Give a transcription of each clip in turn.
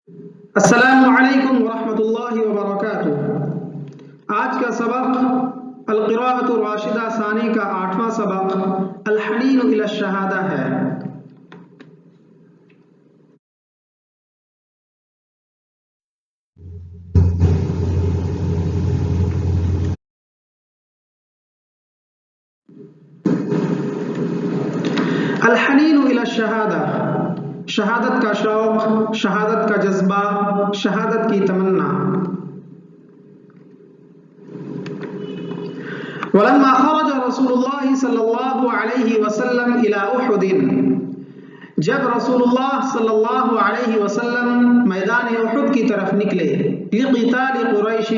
السلام علیکم ورحمۃ اللہ وبرکاتہ۔ آج کا سبق القراءۃ الراشدہ ثانی کا 8واں سبق الحنین الی الشہادہ ہے۔ الحنین الی الشہادہ، شہادت کا شوق، شہادت کا جذبہ، شہادت کی تمنا۔ ولما خرج رسول اللہ صلی اللہ علیہ وسلم الی احد، جب رسول اللہ صلی اللہ علیہ وسلم میدان احد کی طرف نکلے، لقتال قریش،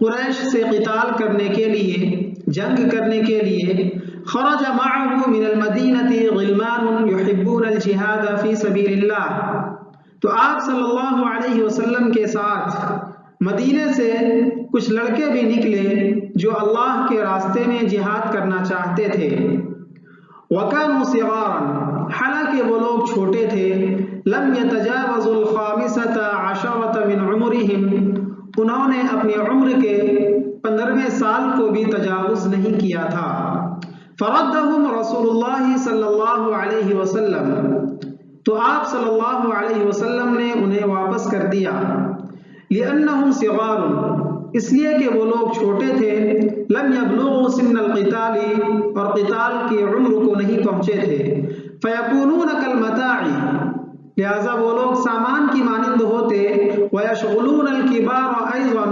قریش سے قتال کرنے کے لیے، جنگ کرنے کے لیے، خرج معه من المدینة غلمان يحبون الجہاد فی سبیل اللہ، تو آپ صلی اللہ علیہ وسلم کے ساتھ مدینے سے کچھ لڑکے بھی نکلے جو اللہ کے راستے میں جہاد کرنا چاہتے تھے۔ وَكَانُوا صِغَارًا، حالانکہ وہ لوگ چھوٹے تھے، لَمْ يَتَجَاوَزُوا الْخَامِسَةَ عَشَرَةَ مِنْ عُمُرِهِمْ، انہوں نے اپنے عمر کے 15ویں سال کو بھی تجاوز نہیں کیا تھا۔ فردهم رسول اللہ صلی اللہ علیہ وسلم، تو آپ صلی اللہ علیہ وسلم نے انہیں واپس کر دیا۔ لأنهم صغار، اس لیے کہ وہ لوگ چھوٹے تھے، لم يبلغوا سن القتال، اور قتال کی عمر کو نہیں پہنچے تھے، فیکونون کالمتاع، لہذا وہ لوگ سامان کی مانند ہوتے، ویشغلون الکبار ایضا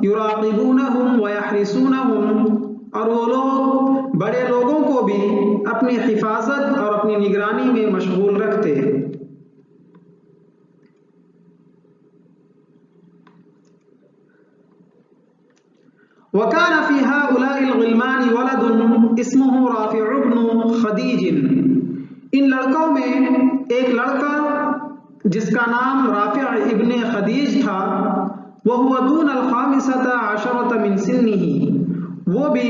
یراقبونہم ویحرسونہم، اور وہ لوگ بڑے لوگوں کو بھی اپنی حفاظت اور اپنی نگرانی میں مشغول رکھتے۔ وَكَانَ فِي هَؤُلَاءِ الْغِلْمَانِ وَلَدٌ اسْمُهُ رَافِعُ بْنُ خَدِیج، ان لڑکوں میں ایک لڑکا جس کا نام رافع ابن خدیج تھا، وَهُوَ دُونَ الْخَامِسَةَ عَشَرَةَ مِنْ سِنِّهِ، وہ بھی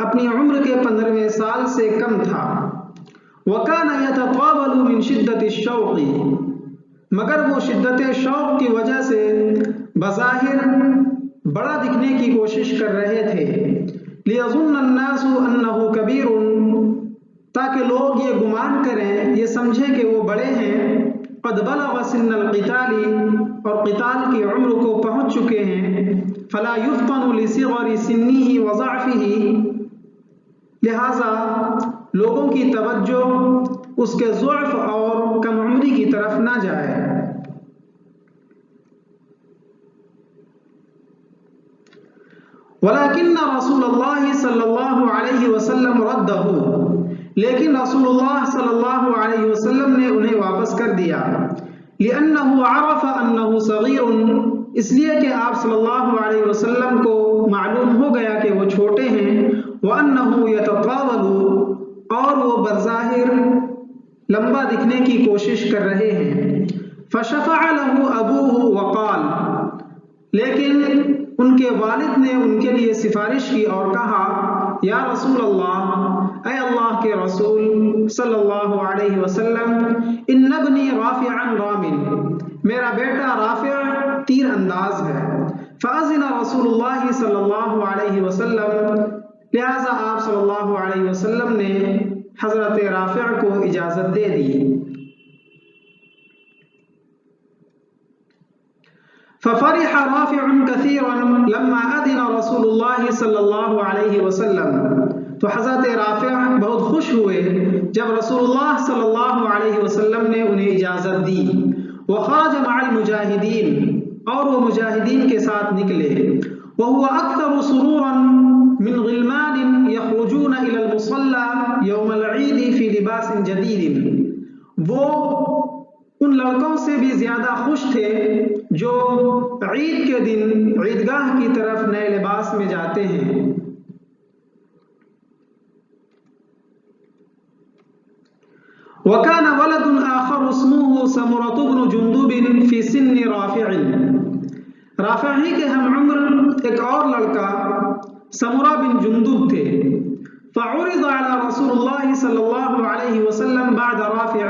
اپنی عمر کے 15ویں سال سے کم تھا۔ وَكَانَ يَتَطَاوَلُ مِنْ شِدَّةِ الشَّوْقِ، مگر وہ شدت شوق کی وجہ سے بظاہر بڑا دکھنے کی کوشش کر رہے تھے۔ لِيَظُنَّ النَّاسُ أَنَّهُ كَبِيرٌ، تاکہ لوگ یہ گمان کریں، یہ سمجھیں کہ وہ بڑے ہیں، قد بلغ سن القتال، اور قتال کی عمر کو پہنچ چکے ہیں، فلا يفطن لصغر سنه وضعفه، لہذا لوگوں کی توجہ اس کے ضعف اور کم عمری کی طرف نہ جائے۔ ولیکن رسول اللہ صلی اللہ علیہ وسلم ردہ، لیکن رسول اللہ صلی اللہ علیہ وسلم نے انہیں واپس کر دیا۔ لأنه عرف أنه صغیر، اس لیے کہ آپ صلی اللہ علیہ وسلم کو معلوم ہو گیا کہ وہ چھوٹے ہیں، وأنه يتطاول، اور وہ بظاہر لمبا دکھنے کی کوشش کر رہے ہیں۔ فشفع له أبوه وقال، لیکن ان کے والد نے ان کے لیے سفارش کی اور کہا، یا رسول اللہ، اے اللہ کے رسول صلی اللہ علیہ وسلم، ان ابنی رافعا رامن، میرا بیٹا رافع تیر انداز ہے۔ فأذن رسول اللہ صلی اللہ علیہ وسلم، لہذا آپ صلی اللہ علیہ وسلم نے حضرت رافع کو اجازت دے دی۔ ففرح رافع كثيرا لما أذن رسول الله صلی اللہ علیہ وسلم، تو حضرت رافع بہت خوش ہوئے جب رسول اللہ صلی اللہ علیہ وسلم نے انہیں اجازت دی۔ وخرج مع المجاہدین، اور وہ مجاہدین کے ساتھ نکلے۔ وهو أكثر سرورا من غلمان يخرجون إلى المصلى يوم العيد في لباس جديد، وہ ان لڑکوں سے بھی زیادہ خوش تھے جو عید کے دن عیدگاہ کی طرف نئے لباس میں جاتے ہیں۔ وَكَانَ وَلَدٌ آخَرُ اسْمُهُ سَمُرَةُ بْنُ جُنْدُبٍ فِي سِنِّ رَافِعٍ، رافع ہی کے ہم عمر ایک اور لڑکا سمرہ بن جندب تھے۔ فعرض على رسول اللہ صلی اللہ علیہ وسلم بعد رافع،